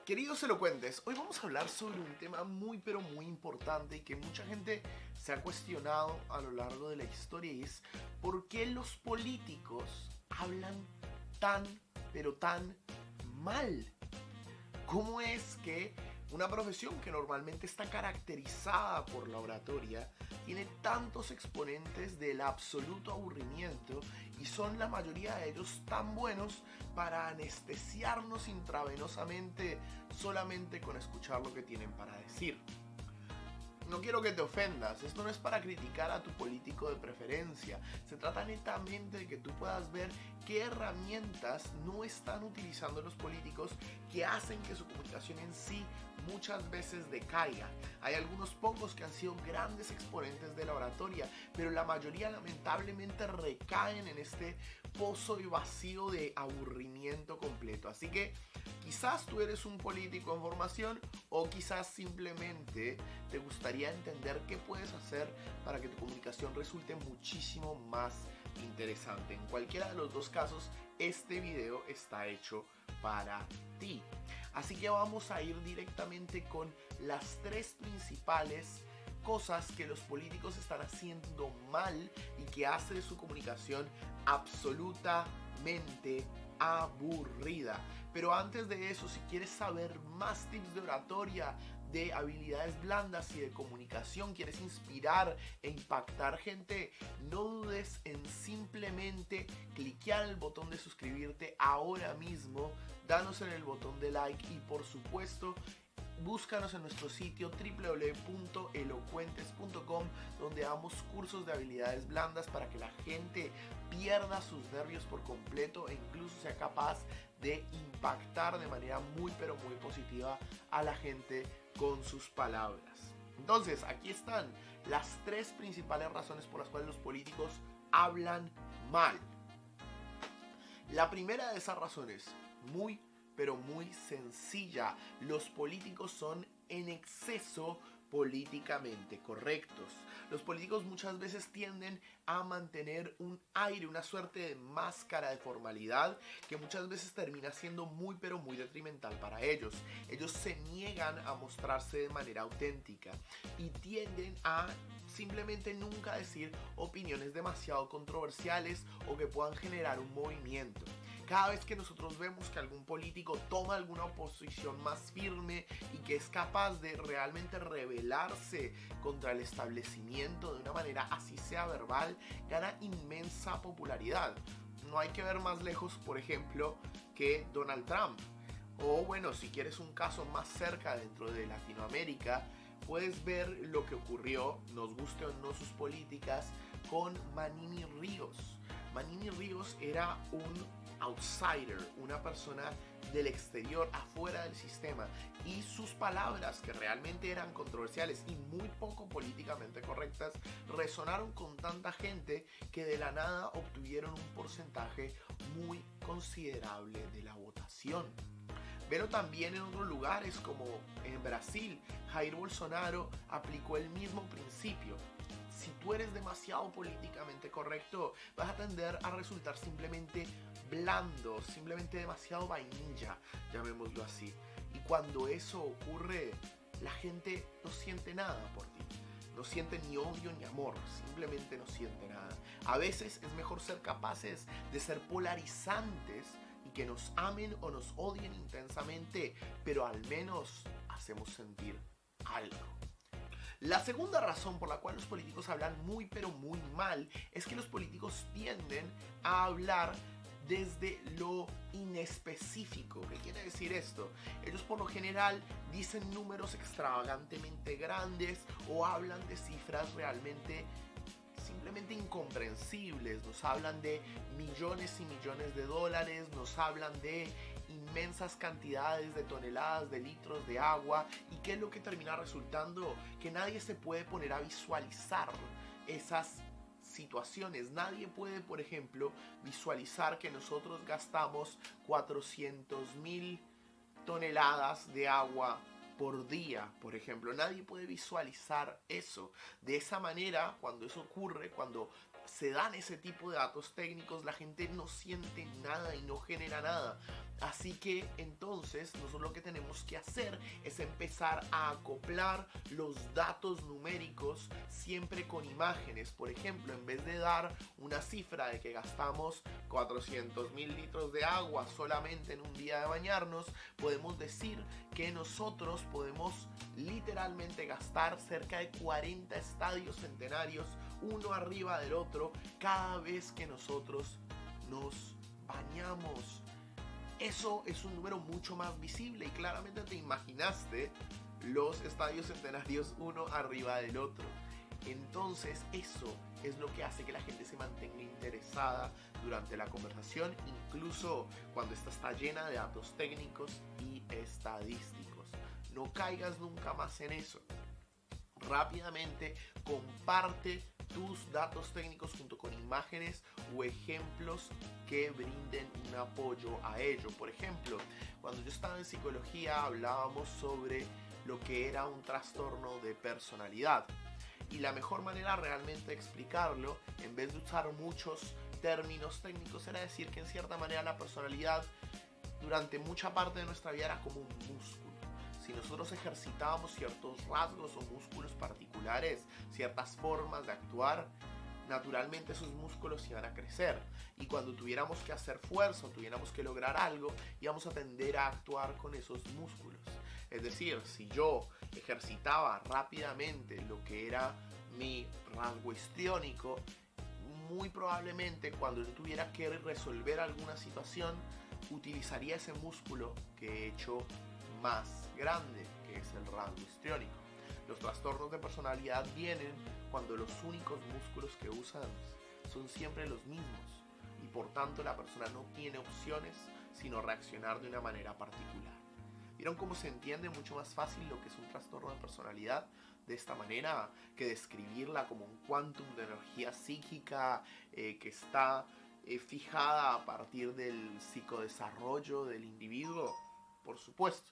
Queridos elocuentes, hoy vamos a hablar sobre un tema muy pero muy importante y que mucha gente se ha cuestionado a lo largo de la historia, y es por qué los políticos hablan tan pero tan mal. ¿Cómo es que una profesión que normalmente está caracterizada por la oratoria tiene tantos exponentes del absoluto aburrimiento y son la mayoría de ellos tan buenos para anestesiarnos intravenosamente solamente con escuchar lo que tienen para decir? No quiero que te ofendas, esto no es para criticar a tu político de preferencia, se trata netamente de que tú puedas ver qué herramientas no están utilizando los políticos que hacen que su comunicación en sí muchas veces decaiga. Hay algunos pocos que han sido grandes exponentes de la oratoria, pero la mayoría lamentablemente recaen en este pozo y vacío de aburrimiento completo. Así que quizás tú eres un político en formación o quizás simplemente te gustaría entender qué puedes hacer para que tu comunicación resulte muchísimo más interesante. En cualquiera de los dos casos, este video está hecho para ti. Así que vamos a ir directamente con las tres principales cosas que los políticos están haciendo mal y que hace de su comunicación absolutamente aburrida. Pero antes de eso, si quieres saber más tips de oratoria, de habilidades blandas y de comunicación, quieres inspirar e impactar gente, no dudes en simplemente cliquear el botón de suscribirte ahora mismo, danos en el botón de like y por supuesto búscanos en nuestro sitio www.elocuentes.com, donde damos cursos de habilidades blandas para que la gente pierda sus nervios por completo e incluso sea capaz de impactar de manera muy pero muy positiva a la gente con sus palabras. Entonces, aquí están las tres principales razones por las cuales los políticos hablan mal. La primera de esas razones, muy pero muy sencilla: los políticos son en exceso políticamente correctos. Los políticos muchas veces tienden a mantener un aire, una suerte de máscara de formalidad que muchas veces termina siendo muy pero muy detrimental para ellos. Ellos se niegan a mostrarse de manera auténtica y tienden a simplemente nunca decir opiniones demasiado controversiales o que puedan generar un movimiento. Cada vez que nosotros vemos que algún político toma alguna posición más firme y que es capaz de realmente rebelarse contra el establecimiento de una manera así sea verbal, gana inmensa popularidad. No hay que ver más lejos, por ejemplo, que Donald Trump. O bueno, si quieres un caso más cerca dentro de Latinoamérica, puedes ver lo que ocurrió, nos guste o no sus políticas, con Manini Ríos. Manini Ríos era un outsider, una persona del exterior, afuera del sistema, y sus palabras, que realmente eran controversiales y muy poco políticamente correctas, resonaron con tanta gente que de la nada obtuvieron un porcentaje muy considerable de la votación. Pero también en otros lugares, como en Brasil, Jair Bolsonaro aplicó el mismo principio. Si tú eres demasiado políticamente correcto, vas a tender a resultar simplemente blando, simplemente demasiado vainilla, llamémoslo así. Y cuando eso ocurre, la gente no siente nada por ti. No siente ni odio ni amor, simplemente no siente nada. A veces es mejor ser capaces de ser polarizantes y que nos amen o nos odien intensamente, pero al menos hacemos sentir algo. La segunda razón por la cual los políticos hablan muy pero muy mal es que los políticos tienden a hablar desde lo inespecífico. ¿Qué quiere decir esto? Ellos por lo general dicen números extravagantemente grandes o hablan de cifras realmente simplemente incomprensibles. Nos hablan de millones y millones de dólares, nos hablan de inmensas cantidades de toneladas de litros de agua. ¿Y qué es lo que termina resultando? Que nadie se puede poner a visualizar esas situaciones. Nadie puede, por ejemplo, visualizar que nosotros gastamos 400,000 toneladas de agua por día, por ejemplo. Nadie puede visualizar eso. De esa manera, cuando eso ocurre, cuando se dan ese tipo de datos técnicos, la gente no siente nada y no genera nada. Así que entonces nosotros lo que tenemos que hacer es empezar a acoplar los datos numéricos siempre con imágenes. Por ejemplo, en vez de dar una cifra de que gastamos 400.000 litros de agua solamente en un día de bañarnos, podemos decir que nosotros podemos literalmente gastar cerca de 40 estadios centenarios uno arriba del otro cada vez que nosotros nos bañamos. Eso es un número mucho más visible y claramente te imaginaste los estadios centenarios uno arriba del otro. Entonces eso es lo que hace que la gente se mantenga interesada durante la conversación, incluso cuando esta está llena de datos técnicos y estadísticos. No caigas nunca más en eso. Rápidamente comparte tus datos técnicos junto con imágenes o ejemplos que brinden un apoyo a ello. Por ejemplo, cuando yo estaba en psicología hablábamos sobre lo que era un trastorno de personalidad. Y la mejor manera realmente de explicarlo, en vez de usar muchos términos técnicos, era decir que en cierta manera la personalidad durante mucha parte de nuestra vida era como un músculo. Si nosotros ejercitábamos ciertos rasgos o músculos particulares, ciertas formas de actuar, naturalmente esos músculos iban a crecer. Y cuando tuviéramos que hacer fuerza o tuviéramos que lograr algo, íbamos a tender a actuar con esos músculos. Es decir, si yo ejercitaba rápidamente lo que era mi rasgo histriónico, muy probablemente cuando yo tuviera que resolver alguna situación, utilizaría ese músculo que he hecho más grande, que es el rasgo histriónico. Los trastornos de personalidad vienen cuando los únicos músculos que usan son siempre los mismos y por tanto la persona no tiene opciones sino reaccionar de una manera particular. ¿Vieron cómo se entiende mucho más fácil lo que es un trastorno de personalidad de esta manera que describirla como un quantum de energía psíquica que está fijada a partir del psicodesarrollo del individuo? Por supuesto,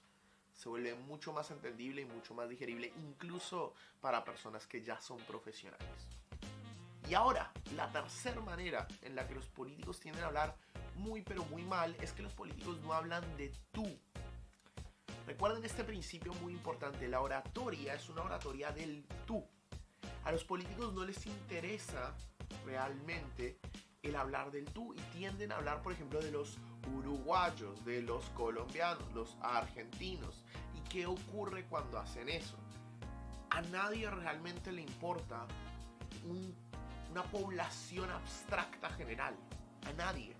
se vuelve mucho más entendible y mucho más digerible, incluso para personas que ya son profesionales. Y ahora, la tercera manera en la que los políticos tienden a hablar muy pero muy mal es que los políticos no hablan de tú. Recuerden este principio muy importante, la oratoria es una oratoria del tú. A los políticos no les interesa realmente el hablar del tú y tienden a hablar, por ejemplo, de los uruguayos, de los colombianos, los argentinos. ¿Y qué ocurre cuando hacen eso? A nadie realmente le importa una población abstracta general. A nadie.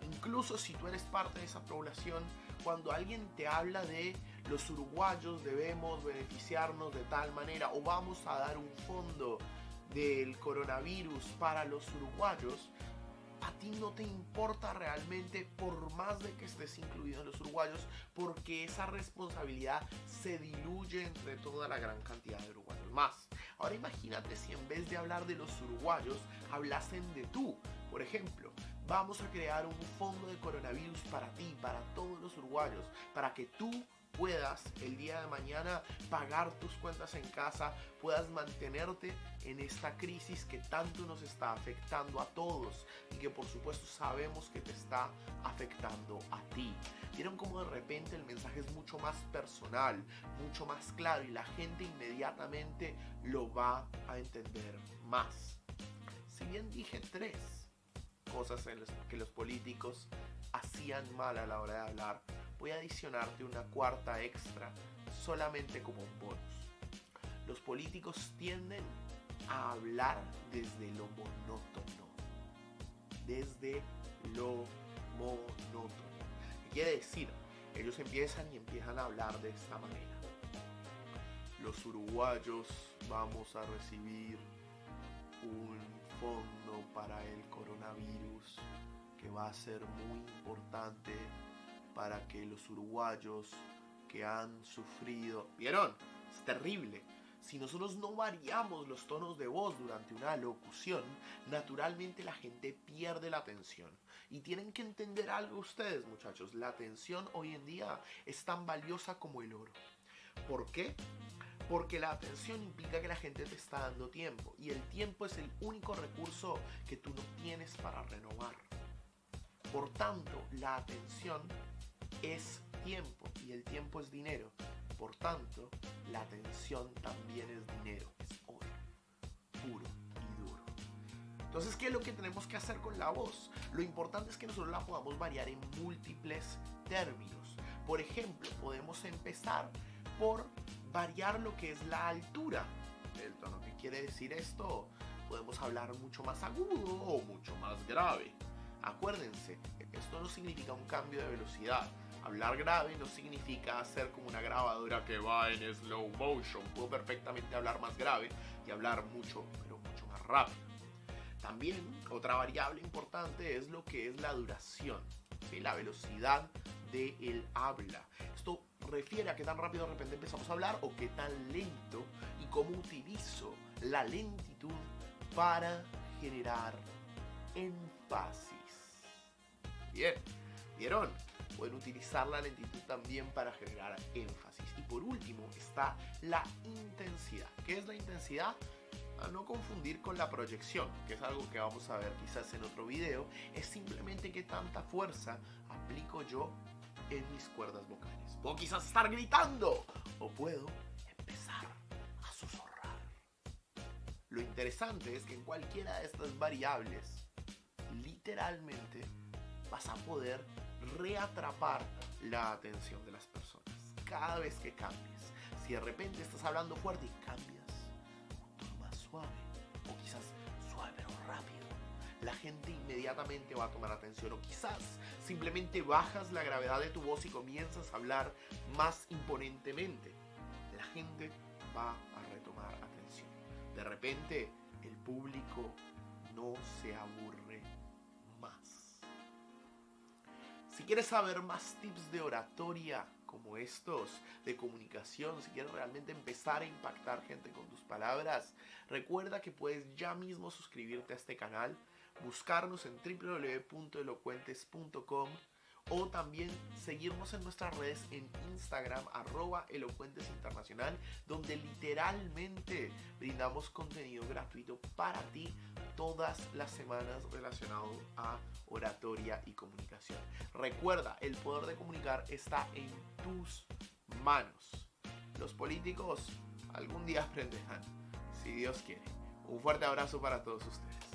Incluso si tú eres parte de esa población, cuando alguien te habla de los uruguayos debemos beneficiarnos de tal manera o vamos a dar un fondo del coronavirus para los uruguayos, a ti no te importa realmente por más de que estés incluido en los uruguayos, porque esa responsabilidad se diluye entre toda la gran cantidad de uruguayos más. Ahora imagínate si en vez de hablar de los uruguayos hablasen de tú. Por ejemplo, vamos a crear un fondo de coronavirus para ti, para todos los uruguayos, para que tú puedas el día de mañana pagar tus cuentas en casa, puedas mantenerte en esta crisis que tanto nos está afectando a todos y que por supuesto sabemos que te está afectando a ti. Vieron cómo de repente el mensaje es mucho más personal, mucho más claro y la gente inmediatamente lo va a entender más. Si bien dije 3 cosas en las que los políticos hacían mal a la hora de hablar, voy a adicionarte una cuarta extra solamente como un bonus. Los políticos tienden a hablar desde lo monótono. Desde lo monótono. ¿Qué quiere decir? Ellos empiezan a hablar de esta manera. Los uruguayos vamos a recibir un fondo para el coronavirus que va a ser muy importante para que los uruguayos que han sufrido... ¿Vieron? Es terrible. Si nosotros no variamos los tonos de voz durante una locución, naturalmente la gente pierde la atención. Y tienen que entender algo ustedes, muchachos. La atención hoy en día es tan valiosa como el oro. ¿Por qué? Porque la atención implica que la gente te está dando tiempo y el tiempo es el único recurso que tú no tienes para renovar. Por tanto, la atención es tiempo y el tiempo es dinero. Por tanto, la atención también es dinero, es oro, puro y duro. Entonces, ¿qué es lo que tenemos que hacer con la voz? Lo importante es que nosotros la podamos variar en múltiples términos. Por ejemplo, podemos empezar por variar lo que es la altura del tono. ¿Qué quiere decir esto? Podemos hablar mucho más agudo o mucho más grave. Acuérdense, esto no significa un cambio de velocidad. Hablar grave no significa hacer como una grabadora que va en slow motion. Puedo perfectamente hablar más grave y hablar mucho, pero mucho más rápido. También otra variable importante es lo que es la duración, ¿sí? La velocidad del habla. Esto refiere a qué tan rápido de repente empezamos a hablar o qué tan lento y cómo utilizo la lentitud para generar énfasis. Bien, ¿vieron? Pueden utilizar la lentitud también para generar énfasis. Y por último está la intensidad. ¿Qué es la intensidad? A no confundir con la proyección, que es algo que vamos a ver quizás en otro video. Es simplemente qué tanta fuerza aplico yo en mis cuerdas vocales. Puedo quizás estar gritando o puedo empezar a susurrar. Lo interesante es que en cualquiera de estas variables, literalmente vas a poder reatrapar la atención de las personas cada vez que cambies. Si de repente estás hablando fuerte y cambias un tono más suave, o quizás suave pero rápido, la gente inmediatamente va a tomar atención. O quizás simplemente bajas la gravedad de tu voz y comienzas a hablar más imponentemente, la gente va a retomar atención. De repente el público no se aburre más. Si quieres saber más tips de oratoria como estos, de comunicación, si quieres realmente empezar a impactar gente con tus palabras, recuerda que puedes ya mismo suscribirte a este canal, buscarnos en www.elocuentes.com o también seguirnos en nuestras redes en Instagram, @elocuentesinternacional, donde literalmente brindamos contenido gratuito para ti todas las semanas relacionado a oratoria y comunicación. Recuerda, el poder de comunicar está en tus manos. Los políticos algún día aprenderán, si Dios quiere. Un fuerte abrazo para todos ustedes.